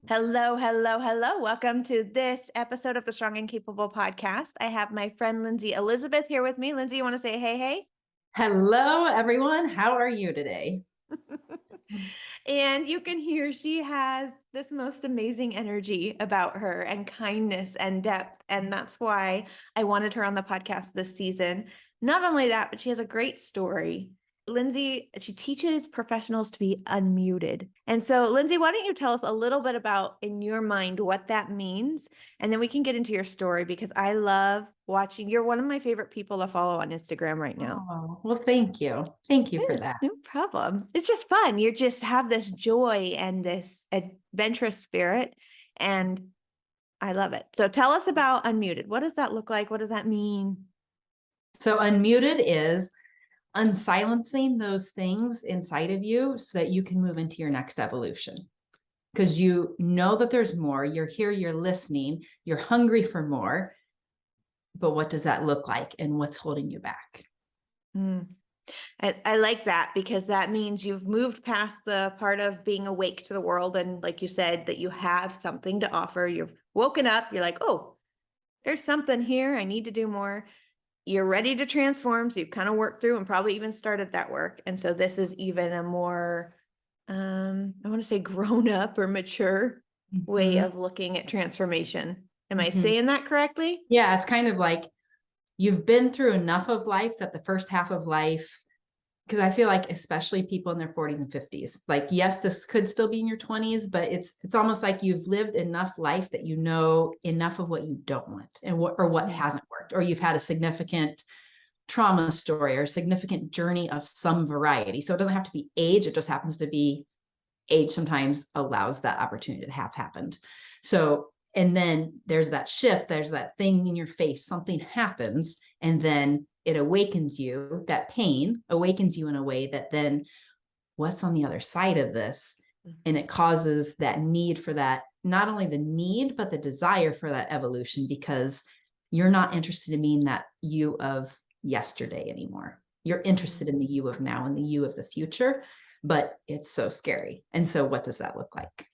Hello, hello, hello. Welcome to this episode of the Strong and Capable podcast. I have my friend Linzy Elizabeth here with me. Linzy, you want to say hey, hey? Hello, everyone. How are you today? And you can hear she has this most amazing energy about her and kindness and depth. And that's why I wanted her on the podcast this season. Not only that, but she has a great story. Linzy, she teaches professionals to be unmuted. And so, Linzy, why don't you tell us a little bit about, in your mind, what that means? And then we can get into your story because I love watching. You're one of my favorite people to follow on Instagram right now. Oh, well, thank you. Thank you for Yeah, that. no problem. It's just fun. You just have this joy and this adventurous spirit, and I love it. So tell us about unmuted. What does that look like? What does that mean? So, unmuted is unsilencing those things inside of you so that you can move into your next evolution. Because you know that there's more. You're here, you're listening, you're hungry for more. But what does that look like and what's holding you back? Mm. I like that because that means you've moved past the part of being awake to the world. And like you said, that you have something to offer. You've woken up. You're like, oh, there's something here. I need to do more. You're ready to transform. So you've kind of worked through and probably even started that work. And so this is even a more, I want to say grown up or mature way Mhm, of looking at transformation. Am I mhm. saying that correctly? Yeah, it's kind of like you've been through enough of life that the first half of life, because I feel like especially people in their 40s and 50s, like yes, this could still be in your 20s, but it's almost like you've lived enough life that you know enough of what you don't want and what Mm. hasn't worked, or you've had a significant trauma story or a significant journey of some variety. So it doesn't have to be age, it just happens to be age sometimes allows that opportunity to have happened. So, and then there's that shift, there's that thing in your face, something happens, and then it awakens you, that pain awakens you in a way that then what's on the other side of this? And it causes that need for that, not only the need, but the desire for that evolution, because you're not interested in being that you of yesterday anymore. You're interested in the you of now and the you of the future, but it's so scary. And so what does that look like?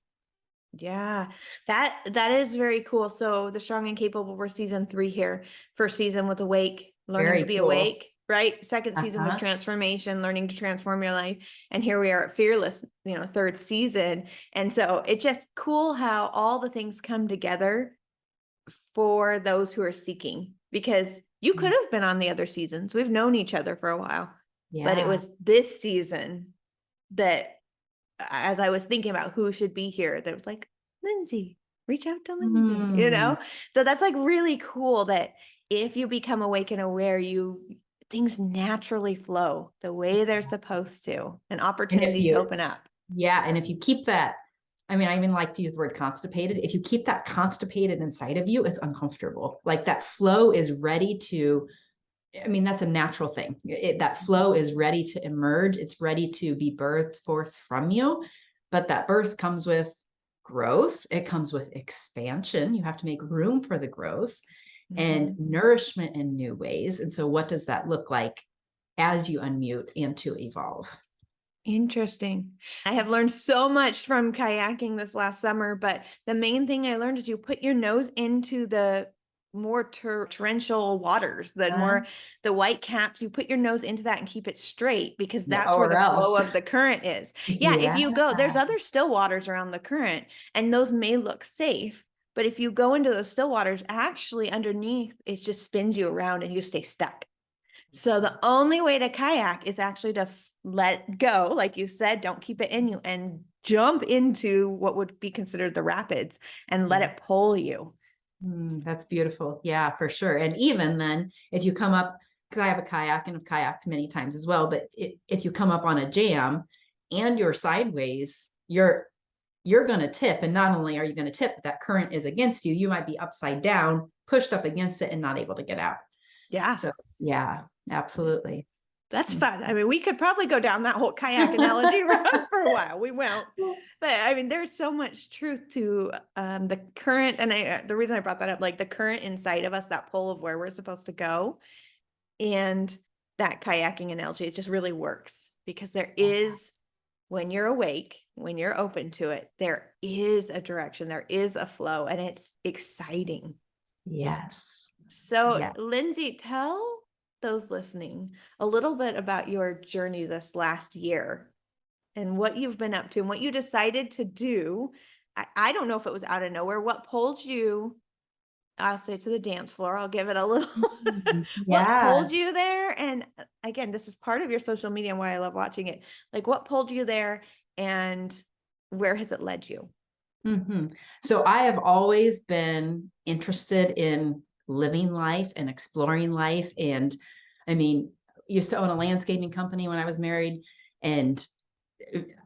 Yeah, that is very cool. So the Strong and Capable, we're season 3 here. First season was awake, learning to Very be cool. awake, right? Second season was Uh-huh. transformation, learning to transform your life. And here we are at Fearless, third season. And so it's just cool how all the things come together for those who are seeking, because you could have been on the other seasons. We've known each other for a while, but it Yeah. was this season that, as I was thinking about who should be here, that was like, Linzy, reach out to Linzy, Mm. So that's like really cool that if you become awake and aware, things naturally flow the way they're supposed to, and And if opportunities you, open up. yeah, and if you keep that, I mean, I even like to use the word constipated. If you keep that constipated inside of you, it's uncomfortable. Like that flow is ready to, I mean, that's a natural thing. That flow is ready to emerge. It's ready to be birthed forth from you. But that birth comes with growth. It comes with expansion. You have to make room for the growth and Mhm. nourishment in new ways. And so, what does that look like as you unmute and to evolve? Interesting. I have learned so much from kayaking this last summer, but the main thing I learned is you put your nose into the more torrential waters, the white caps, you put your nose into that and keep it straight because Yeah, that's where or the flow else. of the current is. Yeah, if Yeah. you go, there's other still waters around the current and those may look safe, but if you go into those still waters, actually underneath, it just spins you around and you stay stuck. So the only way to kayak is actually to let go, like you said, don't keep it in you and jump into what would be considered the rapids and let Yeah. it pull you. That's beautiful. Yeah, for sure. And even then, if you come up, because I have a kayak and have kayaked many times as well, but if you come up on a jam and you're sideways, you're going to tip. And not only are you going to tip, but that current is against you. You might be upside down, pushed up against it, and not able to get out. Yeah, So yeah, absolutely. that's fun. I mean, we could probably go down that whole kayak analogy road for a while. We won't. But I mean, there's so much truth to the current. And the reason I brought that up, like the current inside of us, that pull of where we're supposed to go. And that kayaking analogy, it just really works because there is, when you're awake, when you're open to it, there is a direction, there is a flow, and it's exciting. Yes. So, Yeah. Linzy, tell those listening a little bit about your journey this last year and what you've been up to and what you decided to do. I don't know if it was out of nowhere. What pulled you, I'll say, to the dance floor? I'll give it a little. What Yeah. pulled you there? And again, this is part of your social media and why I love watching it. Like, what pulled you there and where has it led you? So I have always been interested in living life and exploring life. And I mean, used to own a landscaping company when I was married, and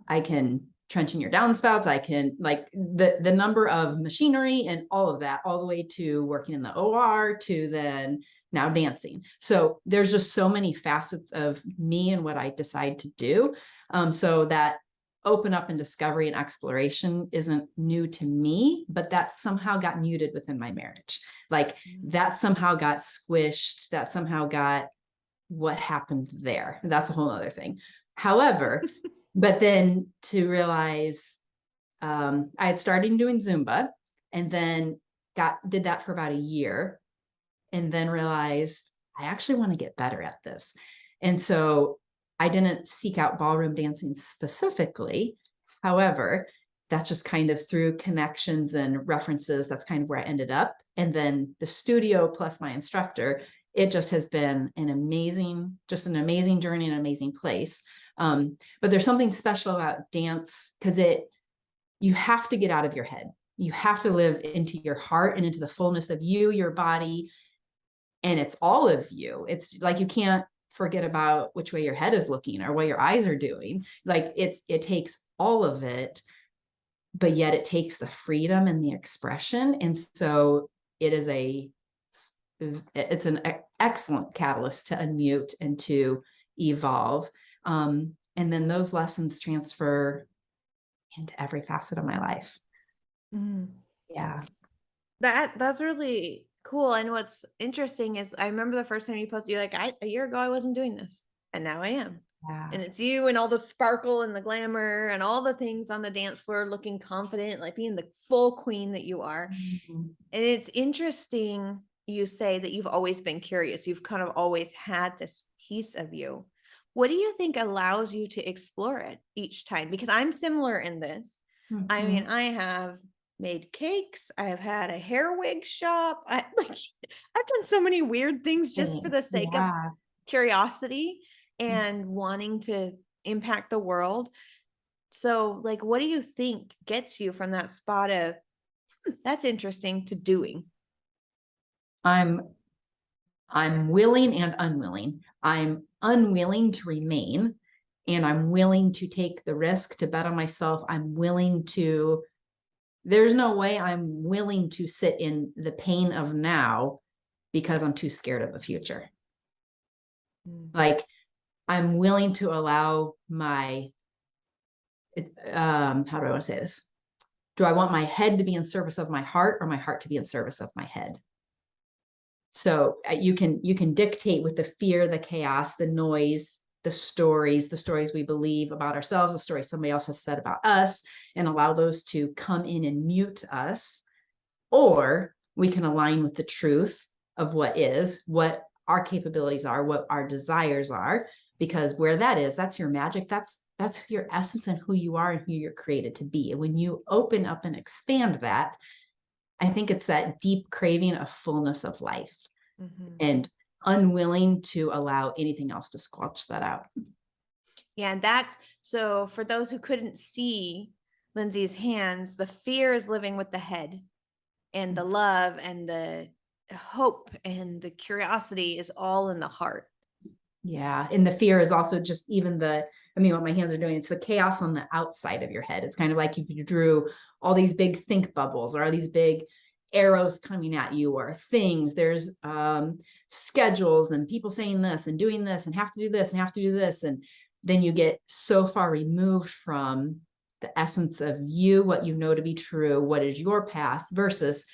I can trench in your downspouts. I can, like, the number of machinery and all of that, all the way to working in the OR to then now dancing. So there's just so many facets of me and what I decide to do. So that open up and discovery and exploration isn't new to me, but that somehow got muted within my marriage. Like, that somehow got squished, that somehow got, what happened there? That's a whole other thing. However, but then to realize, I had started doing Zumba, and then did that for about a year, and then realized I actually want to get better at this. And so I didn't seek out ballroom dancing specifically. However, that's just kind of through connections and references. That's kind of where I ended up. And then the studio plus my instructor, it just has been an amazing journey, an amazing place. But there's something special about dance because you have to get out of your head. You have to live into your heart and into the fullness of you, your body, and it's all of you. It's like, you can't forget about which way your head is looking or what your eyes are doing. Like, it takes all of it, but yet it takes the freedom and the expression. And so it's an excellent catalyst to unmute and to evolve. And then those lessons transfer into every facet of my life. Yeah. That's really cool. And what's interesting is I remember the first time you posted, you're like, a year ago I wasn't doing this, and now I am. Yeah. And it's you and all the sparkle and the glamour and all the things on the dance floor, looking confident, like being the full queen that you are. And it's interesting you say that you've always been curious. You've kind of always had this piece of you. What do you think allows you to explore it each time? Because I'm similar in this. I mean, I have made cakes. I have had a hair wig shop. I've done so many weird things just for the sake of curiosity and wanting to impact the world. So, like, what do you think gets you from that spot of that's interesting to doing? I'm willing and unwilling. I'm unwilling to remain, and I'm willing to take the risk to bet on myself. There's no way I'm willing to sit in the pain of now because I'm too scared of the future. Like, I'm willing to allow how do I want to say this? Do I want my head to be in service of my heart, or my heart to be in service of my head? So you can dictate with the fear, the chaos, the noise, the stories we believe about ourselves, the stories somebody else has said about us, and allow those to come in and mute us. Or we can align with the truth of what our capabilities are, what our desires are, because where that is, that's your magic. That's your essence and who you are and who you're created to be. And when you open up and expand that, I think it's that deep craving of fullness of life, and unwilling to allow anything else to squelch that out. Yeah, and that's so for those who couldn't see Linzy's hands, the fear is living with the head, and the love and the hope and the curiosity is all in the heart. Yeah. And the fear is also just even what my hands are doing, it's the chaos on the outside of your head. It's kind of like if you drew all these big think bubbles or these big arrows coming at you, or things. There's schedules and people saying this and doing this and have to do this and have to do this. And then you get so far removed from the essence of you, what you know to be true, what is your path, versus,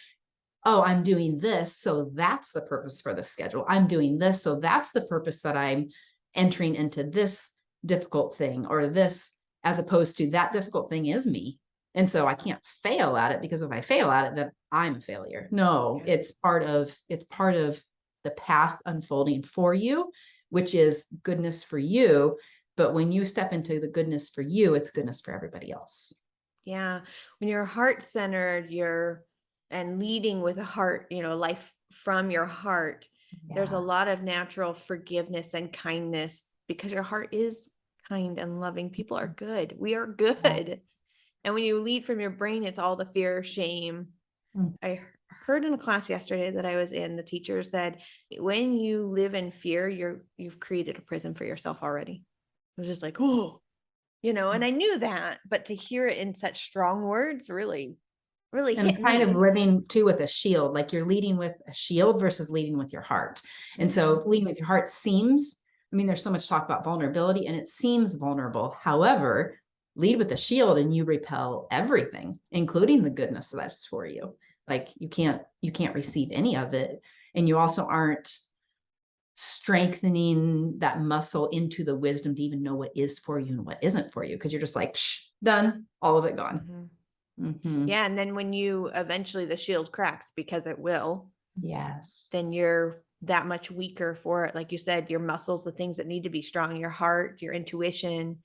oh, I'm doing this, so that's the purpose for the schedule. I'm doing this, so that's the purpose that I'm entering into this difficult thing or this as opposed to that difficult thing is me. And so I can't fail at it, because if I fail at it, then I'm a failure. No, Yeah. it's part of the path unfolding for you, which is goodness for you. But when you step into the goodness for you, it's goodness for everybody else. Yeah. When you're heart-centered, and leading with a heart, life from your heart, there's a lot of natural forgiveness and kindness because your heart is kind and loving. People are good. We are good. And when you lead from your brain, it's all the fear, shame. Mm. I heard in a class yesterday that I was in, the teacher said, when you live in fear, you've created a prison for yourself already. I was just like, oh, and I knew that, but to hear it in such strong words really, really hit And kind of me. living too with a shield, like you're leading with a shield versus leading with your heart. And so leading with your heart seems, I mean, there's so much talk about vulnerability and it seems vulnerable. However, lead with a shield and you repel everything, including the goodness that's for you. Like you can't receive any of it. And you also aren't strengthening that muscle into the wisdom to even know what is for you and what isn't for you. Cause you're just like, psh, done, all of it gone. Mm-hmm. Yeah. And then when you eventually the shield cracks, because it will, Yes. then you're that much weaker for it. Like you said, your muscles, the things that need to be strong, your heart, your intuition,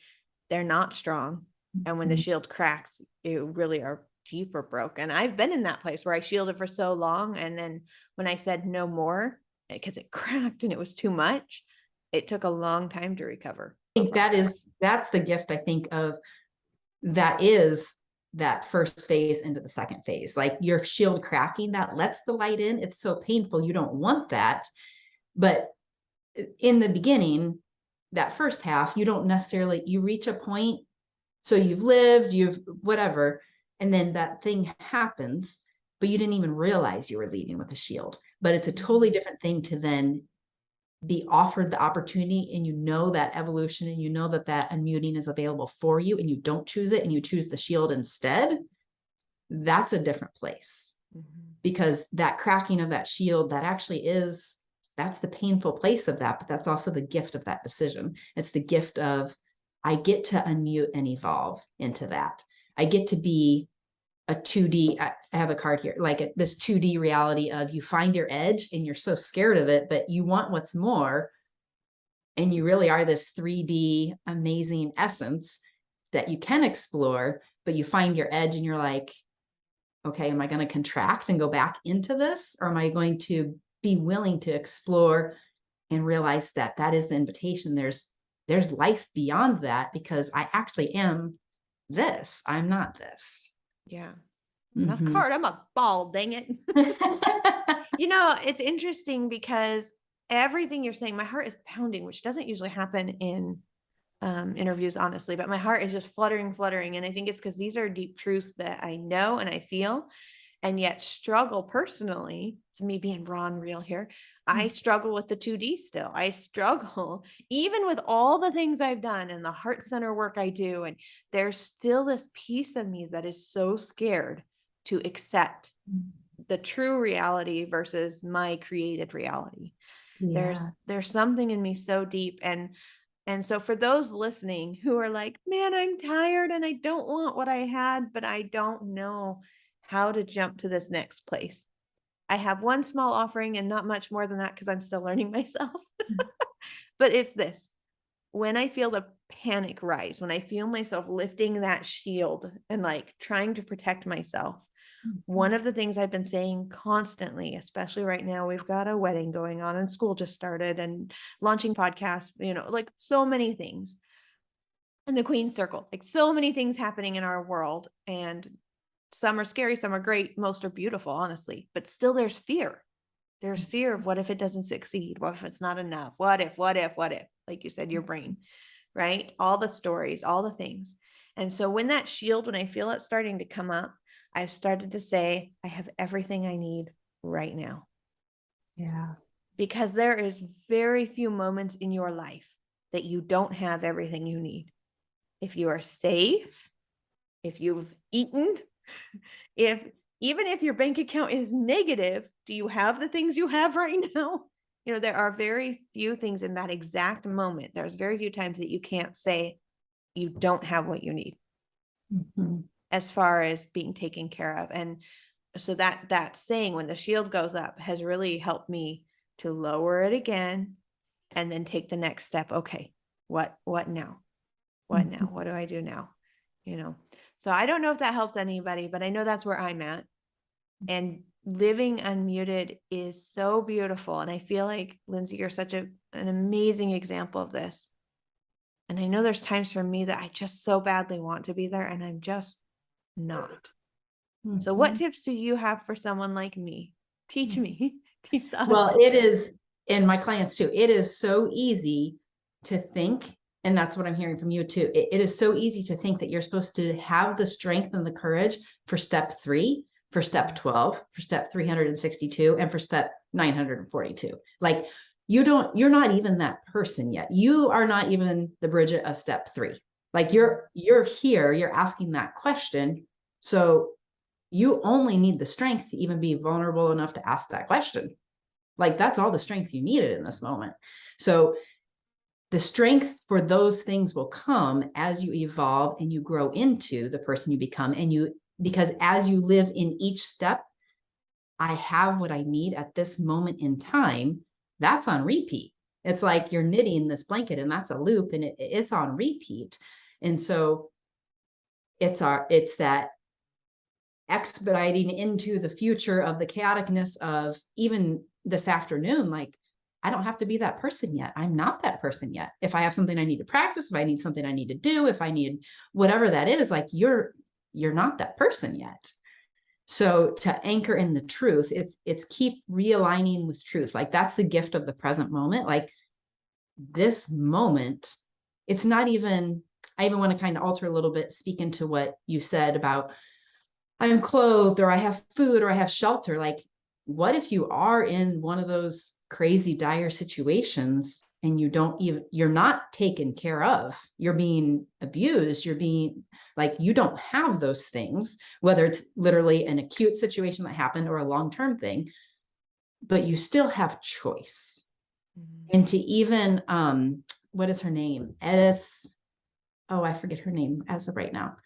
they're not strong. And when the shield cracks, you really are deeper broken. I've been in that place where I shielded for so long. And then when I said no more, because it cracked and it was too much, it took a long time to recover. I think that's the gift, I think, of that first phase into the second phase. Like your shield cracking, that lets the light in. It's so painful. You don't want that. But in the beginning, that first half, you don't necessarily, you reach a point. So you've lived, you've whatever, and then that thing happens, but you didn't even realize you were leading with a shield. But it's a totally different thing to then be offered the opportunity, and you know that evolution, and you know that unmuting is available for you, and you don't choose it and you choose the shield instead. That's a different place, because that cracking of that shield, that's the painful place of that, but that's also the gift of that decision. It's the gift of, I get to unmute and evolve into that. I get to be a 2D, I have a card here, like this 2D reality of you find your edge and you're so scared of it, but you want what's more. And you really are this 3D amazing essence that you can explore, but you find your edge and you're like, okay, am I going to contract and go back into this? Or am I going to be willing to explore and realize that is the invitation? There's life beyond that, because I actually am this. I'm not this. Yeah. Enough card. I'm a ball, dang it. It's interesting because everything you're saying, my heart is pounding, which doesn't usually happen in interviews, honestly, but my heart is just fluttering. And I think it's because these are deep truths that I know and I feel, and yet struggle personally. It's me being raw and real here. I struggle with the 2D still. I struggle even with all the things I've done and the heart center work I do. And there's still this piece of me that is so scared to accept the true reality versus my created reality. Yeah. There's something in me so deep. And so for those listening who are like, man, I'm tired and I don't want what I had, but I don't know how to jump to this next place. I have one small offering and not much more than that, because I'm still learning myself. But it's this: when I feel the panic rise, when I feel myself lifting that shield and like trying to protect myself, one of the things I've been saying constantly, especially right now, we've got a wedding going on and school just started and launching podcasts, like so many things. And the Queen Circle, like so many things happening in our world. And some are scary, some are great, most are beautiful, honestly. But still there's fear. There's fear of, what if it doesn't succeed? What if it's not enough? What if? Like you said, your brain, right? All the stories, all the things. And so when that shield, when I feel it starting to come up, I've started to say, I have everything I need right now. Yeah. Because there is very few moments in your life that you don't have everything you need. If you are safe, if you've eaten, even if your bank account is negative, do you have the things you have right now? There are very few things in that exact moment. There's very few times that you can't say, you don't have what you need Mhm. as far as being taken care of. And so that saying, when the shield goes up, has really helped me to lower it again and then take the next step. Okay, what now? What now? What do I do now? You know, so I don't know if that helps anybody, but I know that's where I'm at. And living unmuted is so beautiful. And I feel like, Linzy, you're such an amazing example of this. And I know there's times for me that I just so badly want to be there and I'm just not. So what Mhm. tips do you have for someone like me? Teach me. Teach the Well, others. it is, and my clients too, it is so easy to think, and that's what I'm hearing from you too. It is so easy to think that you're supposed to have the strength and the courage for step 3, for step 12, for step 362, and for step 942. Like you're not even that person yet. You are not even the Brigette of step 3. Like you're here, you're asking that question. So you only need the strength to even be vulnerable enough to ask that question. Like that's all the strength you needed in this moment. So the strength for those things will come as you evolve and you grow into the person you become. Because as you live in each step, I have what I need at this moment in time. That's on repeat. It's like you're knitting this blanket and that's a loop and it's on repeat. And so it's that expediting into the future of the chaoticness of even this afternoon. Like, I don't have to be that person yet. I'm not that person yet. If I have something I need to practice, if I need something I need to do, if I need whatever that is, like you're not that person yet. So to anchor in the truth, it's keep realigning with truth. Like that's the gift of the present moment. Like this moment, it's not even, I even want to kind of alter a little bit, speak into what you said about I'm clothed or I have food or I have shelter. Like, what if you are in one of those crazy, dire situations and you're not taken care of? You're being abused. You're being like, you don't have those things, whether it's literally an acute situation that happened or a long term thing, but you still have choice. And to even, what is her name? Edith. Oh, I forget her name as of right now,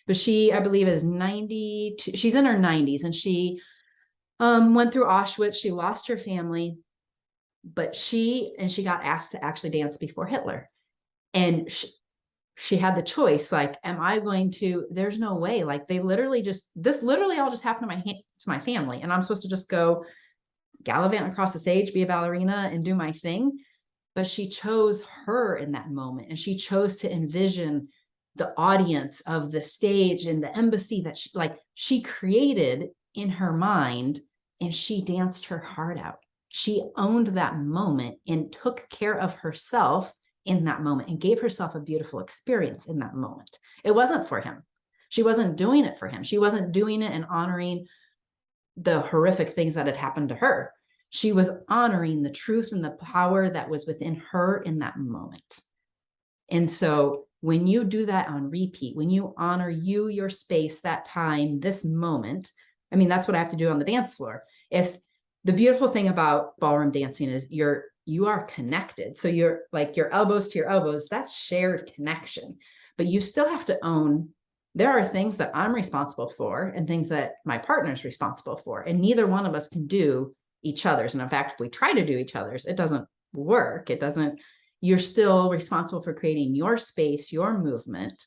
but she, I believe, is 92. She's in her 90s and she went through Auschwitz. She lost her family, but she got asked to actually dance before Hitler. And she had the choice, like, am I going to, there's no way, like this literally all just happened to my family. And I'm supposed to just go gallivant across the stage, be a ballerina and do my thing. But she chose her in that moment. And she chose to envision the audience of the stage and the embassy that she created in her mind, and she danced her heart out. She owned that moment and took care of herself in that moment and gave herself a beautiful experience in that moment. It wasn't for him. She wasn't doing it for him. She wasn't doing it and honoring the horrific things that had happened to her. She was honoring the truth and the power that was within her in that moment. And so when you do that on repeat, when you honor you, your space, that time, this moment, I mean, that's what I have to do on the dance floor. If the beautiful thing about ballroom dancing is you are connected. So you're like your elbows to your elbows, that's shared connection, but you still have to own there are things that I'm responsible for and things that my partner is responsible for. And neither one of us can do each other's. And in fact, if we try to do each other's, it doesn't work. You're still responsible for creating your space, your movement,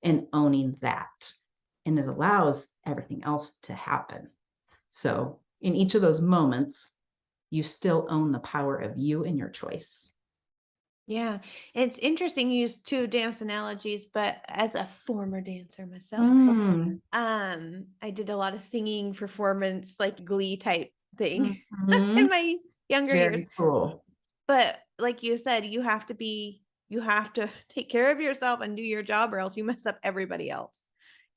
and owning that. And it allows everything else to happen. So in each of those moments, you still own the power of you and your choice. Yeah, it's interesting you use two dance analogies, but as a former dancer myself, I did a lot of singing, performance, like glee type thing Mm-hmm. in my younger years. Very cool. But like you said, you have to take care of yourself and do your job, or else you mess up everybody else,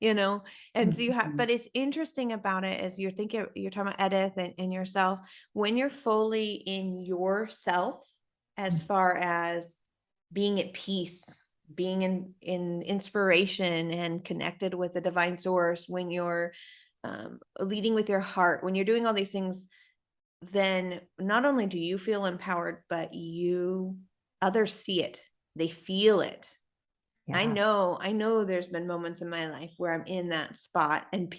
you know? And so but it's interesting about it is you're talking about Edith and yourself, when you're fully in yourself, as far as being at peace, being in inspiration and connected with the divine source, when you're leading with your heart, when you're doing all these things, then not only do you feel empowered, but others see it, they feel it. I Yeah. know there's been moments in my life where I'm in that spot and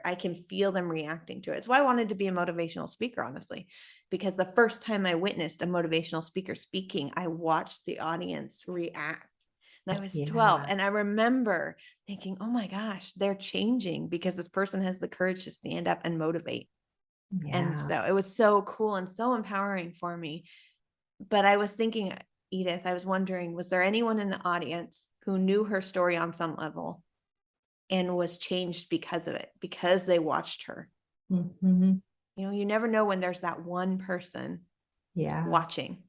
I can feel them reacting to it. It's why I wanted to be a motivational speaker, honestly, because the first time I witnessed a motivational speaker speaking, I watched the audience react. And I was 12. Yeah. And I remember thinking, oh my gosh, they're changing because this person has the courage to stand up and motivate. And Yeah. so it was so cool and so empowering for me. But I was thinking, Edith, I was wondering, was there anyone in the audience who knew her story on some level and was changed because of it, because they watched her? Mm-hmm. You know, you never know when there's that one person Yeah. watching.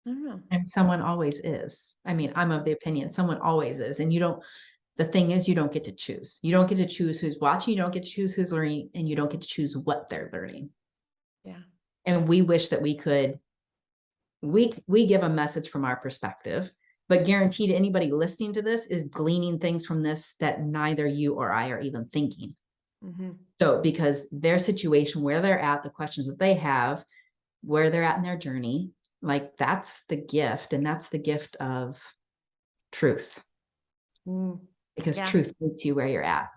I don't know. And someone always is. I mean, I'm of the opinion someone always is. And the thing is, you don't get to choose. You don't get to choose who's watching. You don't get to choose who's learning, and you don't get to choose what they're learning. Yeah. And we wish that we could, we give a message from our perspective, but guaranteed anybody listening to this is gleaning things from this that neither you or I are even thinking. Mm-hmm. So, because their situation, where they're at, the questions that they have, where they're at in their journey, like that's the gift. And that's the gift of truth, because Yeah. truth meets you where you're at.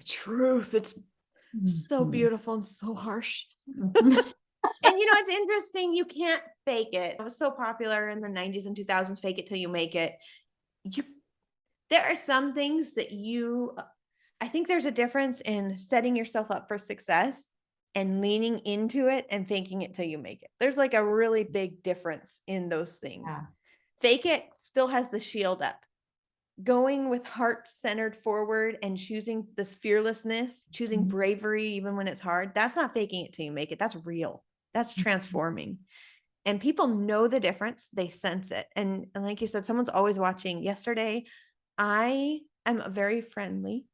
Truth. It's so Mhm. beautiful and so harsh. Mhm. And you know, it's interesting. You can't fake it. It was so popular in the 90s and 2000s, fake it till you make it. There are some things that I think there's a difference in setting yourself up for success and leaning into it and faking it till you make it. There's like a really big difference in those things. Yeah. Fake it still has the shield up. Going with heart centered forward and choosing this fearlessness, choosing Mhm. bravery, even when it's hard, that's not faking it till you make it. That's real. That's transforming. And people know the difference. They sense it. And like you said, someone's always watching. Yesterday, I am very friendly.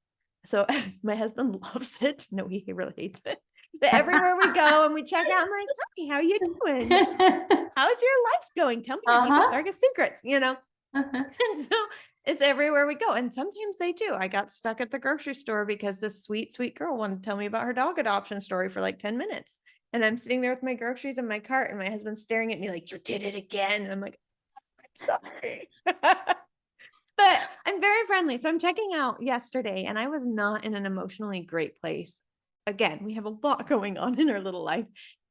So my husband loves it. No, he really hates it. But everywhere we go and we check out, I'm like, "Hi, how you doing? How's your life going? Tell me your deepest, Uh-huh. darkest secrets, you know?" Uh-huh. And so it's everywhere we go. And sometimes they do. I got stuck at the grocery store because this sweet, sweet girl wanted to tell me about her dog adoption story for like 10 minutes. And I'm sitting there with my groceries in my cart, and my husband's staring at me like, "You did it again." And I'm like, "I'm sorry." But I'm very friendly. So I'm checking out yesterday, and I was not in an emotionally great place. Again, we have a lot going on in our little life.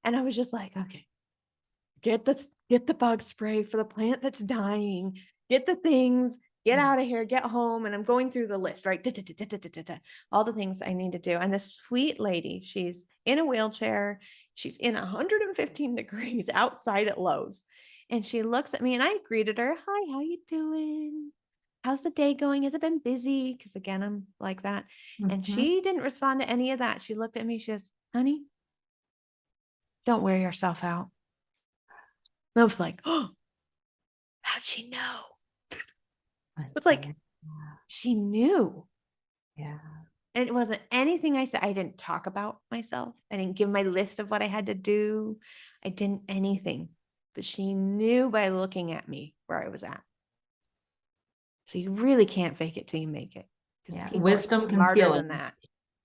And I was just like, okay, get the bug spray for the plant that's dying, get the things, get out of here, get home. And I'm going through the list, right? All the things I need to do. And this sweet lady, she's in a wheelchair, she's in 115 degrees outside at Lowe's. And she looks at me, and I greeted her. "Hi, how you doing? How's the day going? Has it been busy?" Because again, I'm like that. And Mhm. she didn't respond to any of that. She looked at me, she says, "Honey, don't wear yourself out." And I was like, "Oh, how'd she know?" It's like, she knew. Yeah. And it wasn't anything I said. I didn't talk about myself. I didn't give my list of what I had to do. I didn't anything. But she knew by looking at me where I was at. So you really can't fake it till you make it, because Yeah. people are Wisdom can smarter feel it. than that.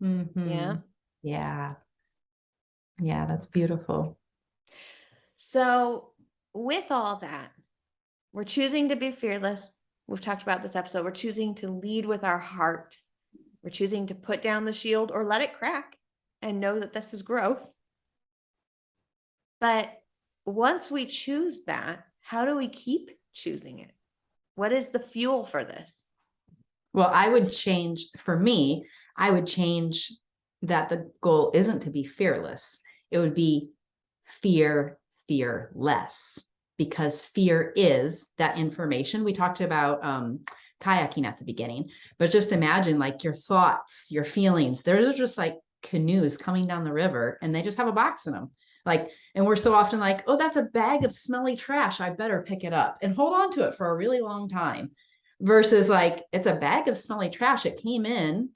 Yeah. Mhm. Yeah. Yeah, that's beautiful. So with all that, we're choosing to be fearless. We've talked about this episode. We're choosing to lead with our heart. We're choosing to put down the shield or let it crack and know that this is growth. But once we choose that, how do we keep choosing it? What is the fuel for this? Well, I would change, for me, I would change that the goal isn't to be fearless. It would be fearless, because fear is that information. We talked about kayaking at the beginning, but just imagine like your thoughts, your feelings, those are just like canoes coming down the river, and they just have a box in them. Like, and we're so often like, oh, that's a bag of smelly trash, I better pick it up and hold on to it for a really long time. Versus like, it's a bag of smelly trash, it came in,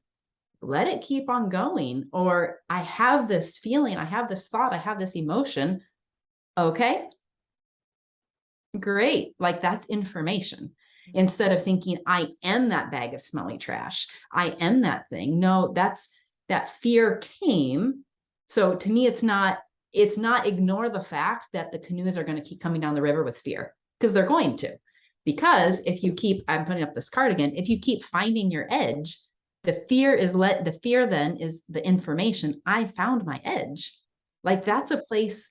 let it keep on going. Or I have this feeling, I have this thought, I have this emotion. Okay, great. Like, that's information. Instead of thinking I am that bag of smelly trash, I am that thing. No, that fear came. So to me, it's not ignore the fact that the canoes are going to keep coming down the river with fear, because they're going to. Because if you keep, I'm putting up this card again, if you keep finding your edge, the fear then is the information. I found my edge. Like that's a place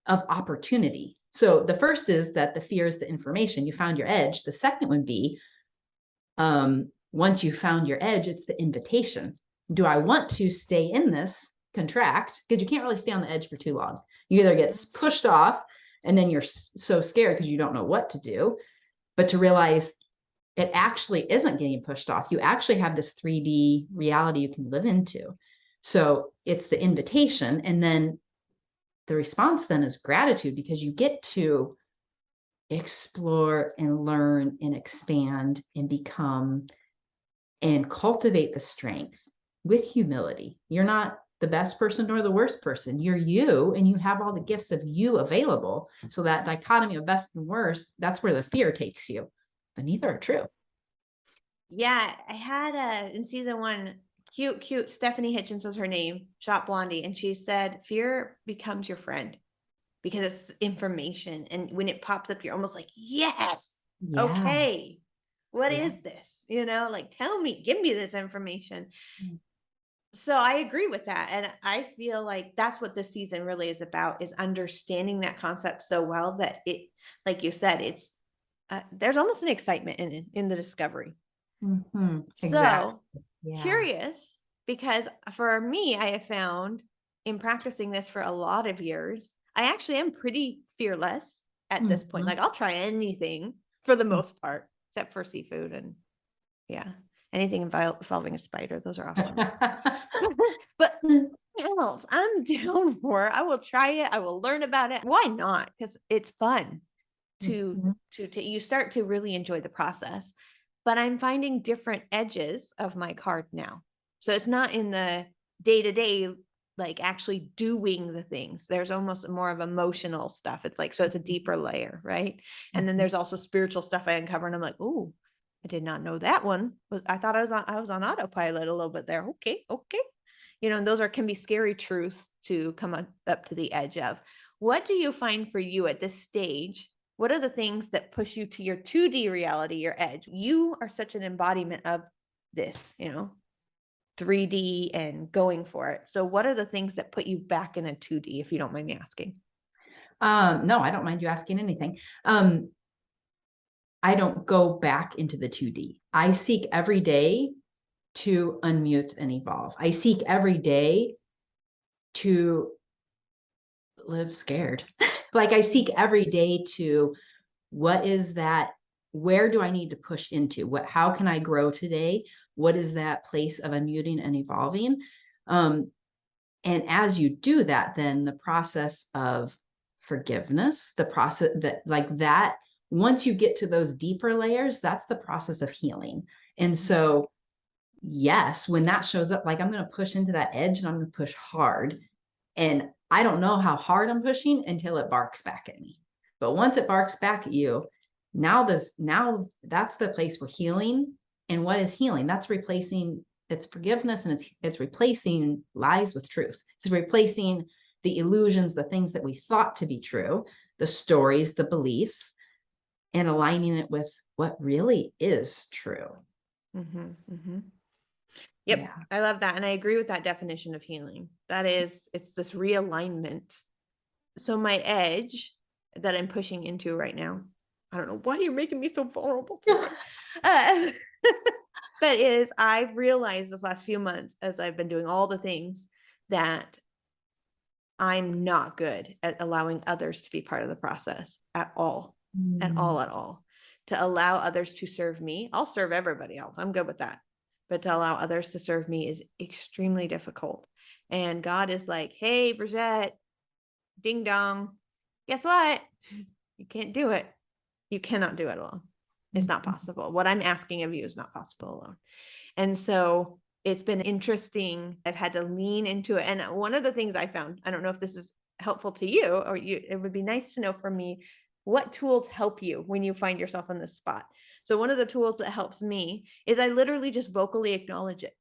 of opportunity. So the first is that the fear is the information. You found your edge. The second would be, once you found your edge, it's the invitation. Do I want to stay in this contract? Because you can't really stay on the edge for too long. You either get pushed off and then you're so scared because you don't know what to do, but to realize it actually isn't getting pushed off. You actually have this 3D reality you can live into. So it's the invitation. And then the response then is gratitude, because you get to explore and learn and expand and become and cultivate the strength with humility. You're not the best person nor the worst person. You're you, and you have all the gifts of you available. So that dichotomy of best and worst, that's where the fear takes you, but neither are true. Yeah, I had in season 1, cute Stephanie Hitchens was her name, Shop Blondie, and she said fear becomes your friend because it's information, and when it pops up, you're almost like, yes, okay, what is this? Like, tell me, give me this information. So I agree with that, and I feel like that's what this season really is about, is understanding that concept so well that it, like you said, it's there's almost an excitement in the discovery. Exactly. So curious, because for me, I have found in practicing this for a lot of years, I actually am pretty fearless at this point. Like, I'll try anything for the most part, except for seafood and anything involving a spider. Those are off limits. But else I'm down for. I will try it. I will learn about it. Why not? Because it's fun to you start to really enjoy the process. But I'm finding different edges of my card now. So it's not in the day-to-day, like actually doing the things. There's almost more of emotional stuff. It's like, so it's a deeper layer, right? And then there's also spiritual stuff I uncover, and I'm like, oh, I did not know that one. I thought I was on autopilot a little bit there. Okay. And those can be scary truths to come up to the edge of. What do you find for you at this stage? What are the things that push you to your 2D reality, your edge? You are such an embodiment of this, 3D and going for it. So what are the things that put you back in a 2D, if you don't mind me asking? No, I don't mind you asking anything. I don't go back into the 2D. I seek every day to unmute and evolve. I seek every day to live scared. Like I seek every day to, what is that? Where do I need to push into? How can I grow today? What is that place of unmuting and evolving? And as you do that, then the process of forgiveness, the process that once you get to those deeper layers, that's the process of healing. And so, yes, when that shows up, like I'm going to push into that edge and I'm going to push hard. And I don't know how hard I'm pushing until it barks back at me. But once it barks back at you, now that's the place we're healing. And what is healing? That's replacing, it's forgiveness, and it's replacing lies with truth. It's replacing the illusions, the things that we thought to be true, the stories, the beliefs, and aligning it with what really is true. Yep. Yeah. I love that. And I agree with that definition of healing. It's this realignment. So my edge that I'm pushing into right now, I don't know why you're making me so vulnerable today. But I've realized this last few months, as I've been doing all the things, that I'm not good at allowing others to be part of the process at all, at all. To allow others to serve me. I'll serve everybody else. I'm good with that. But to allow others to serve me is extremely difficult. And God is like, hey, Brigette, ding dong, guess what? You can't do it. You cannot do it alone. It's not possible. What I'm asking of you is not possible alone. And so it's been interesting. I've had to lean into it. And one of the things I found, I don't know if this is helpful to you, or it would be nice to know from me, what tools help you when you find yourself in this spot. So one of the tools that helps me is I literally just vocally acknowledge it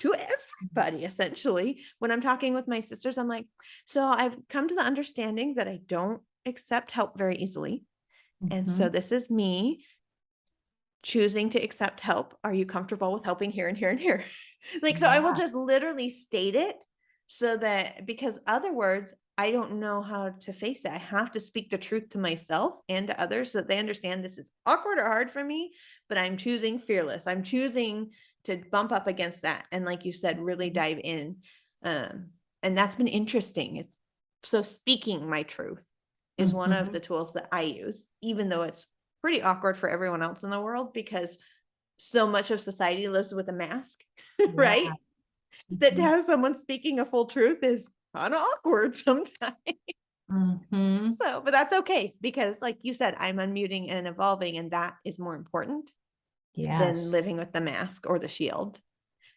to everybody. Essentially, when I'm talking with my sisters, I'm like, so I've come to the understanding that I don't accept help very easily. And so Mhm. this is me choosing to accept help. Are you comfortable with helping here and here and here? Like, so I will Yeah. just literally state it so that, because other words, I don't know how to face it. I have to speak the truth to myself and to others so that they understand this is awkward or hard for me, but I'm choosing fearless. I'm choosing to bump up against that. And like you said, really Mhm. dive in. And that's been interesting. It's so speaking my truth is one of Mhm. the tools that I use, even though it's pretty awkward for everyone else in the world because so much of society lives with a mask, Yeah. right? That to Mhm. have someone speaking a full truth is kind of awkward sometimes. Mhm. So, but that's okay because, like you said, I'm unmuting and evolving, and that is more important than Yes. living with the mask or the shield.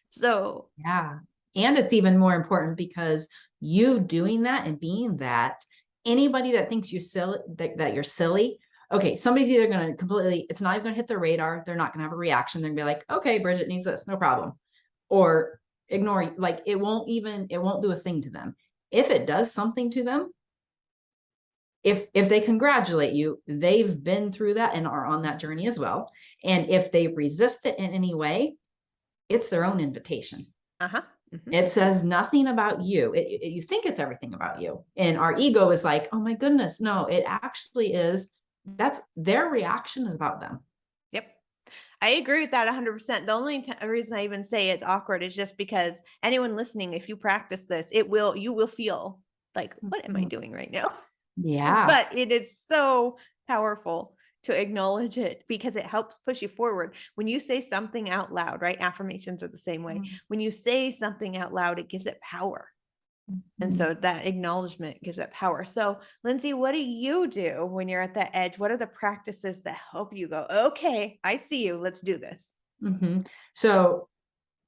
So, Yeah. And it's even more important because you doing that and being that, anybody that thinks you silly, that you're silly, okay, somebody's either going to completely, it's not even going to hit their radar. They're not going to have a reaction. They're going to be like, okay, Bridget needs this, no problem. Or ignore you. Like it won't do a thing to them. If it does something to them, if they congratulate you, they've been through that and are on that journey as well. And if they resist it in any way, it's their own invitation. uh-huh. Mhm. It says nothing about you. You think it's everything about you. And our ego is like, oh my goodness. No, it actually is. That's their reaction is about them. Yep. I agree with that 100%. The only reason I even say it's awkward is just because anyone listening, if you practice this, you will feel like, what am I Mhm. doing right now? Yeah. But it is so powerful to acknowledge it because it helps push you forward. When you say something out loud, right? Affirmations are the same way. When you say something out loud, it gives it power. And Mhm. so that acknowledgement gives it power. So, Linzy, what do you do when you're at that edge? What are the practices that help you go, okay, I see you. Let's do this? Mhm. So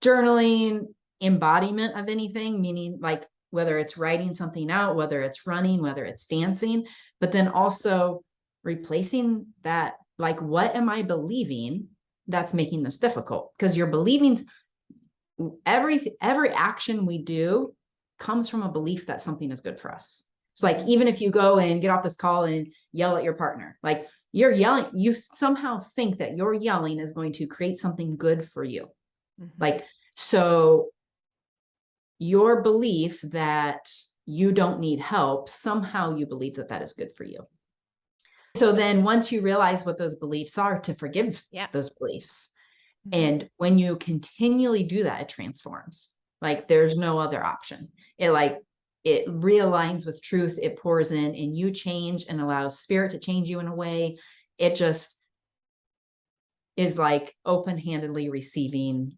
journaling, embodiment of anything, meaning like whether it's writing something out, whether it's running, whether it's dancing, but then also replacing that, like, what am I believing that's making this difficult? Because your believings, every action we do comes from a belief that something is good for us. It's like, even if you go and get off this call and yell at your partner, like you're yelling, you somehow think that your yelling is going to create something good for you. Mhm. Like, so your belief that you don't need help, somehow you believe that that is good for you. So then once you realize what those beliefs are, to forgive Yeah. those beliefs. Mhm. And when you continually do that, it transforms. Like there's no other option. It realigns with truth, it pours in and you change and allows spirit to change you in a way. It just is like open-handedly receiving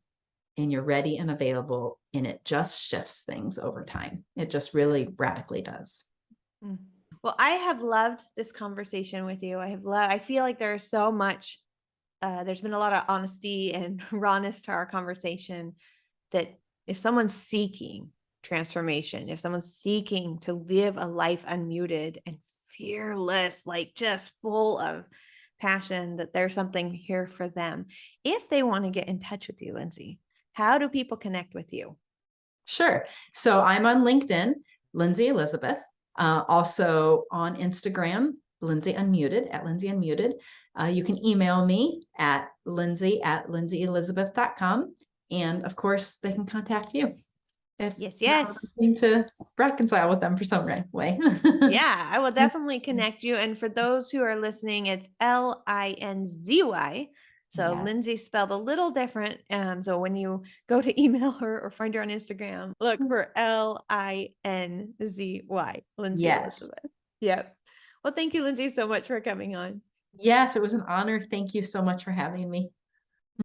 and you're ready and available and it just shifts things over time. It just really radically does. Mm. Well, I have loved this conversation with you. I feel like there's so much, there's been a lot of honesty and rawness to our conversation that if someone's seeking transformation, if someone's seeking to live a life unmuted and fearless, like just full of passion, that there's something here for them. If they want to get in touch with you, Linzy, how do people connect with you? Sure. So I'm on LinkedIn, Linzy Elizabeth. Also on Instagram, Linzy Unmuted at Linzy Unmuted. You can email me at linzy@linzyelizabeth.com. And of course, they can contact you if Yes, not yes. something to reconcile with them for some way. Yeah, I will definitely connect you. And for those who are listening, it's Linzy. So Yeah. Linzy spelled a little different. So when you go to email her or find her on Instagram, look for Linzy, Linzy Yes. Elizabeth. Yep. Well, thank you, Linzy, so much for coming on. Yes, it was an honor. Thank you so much for having me.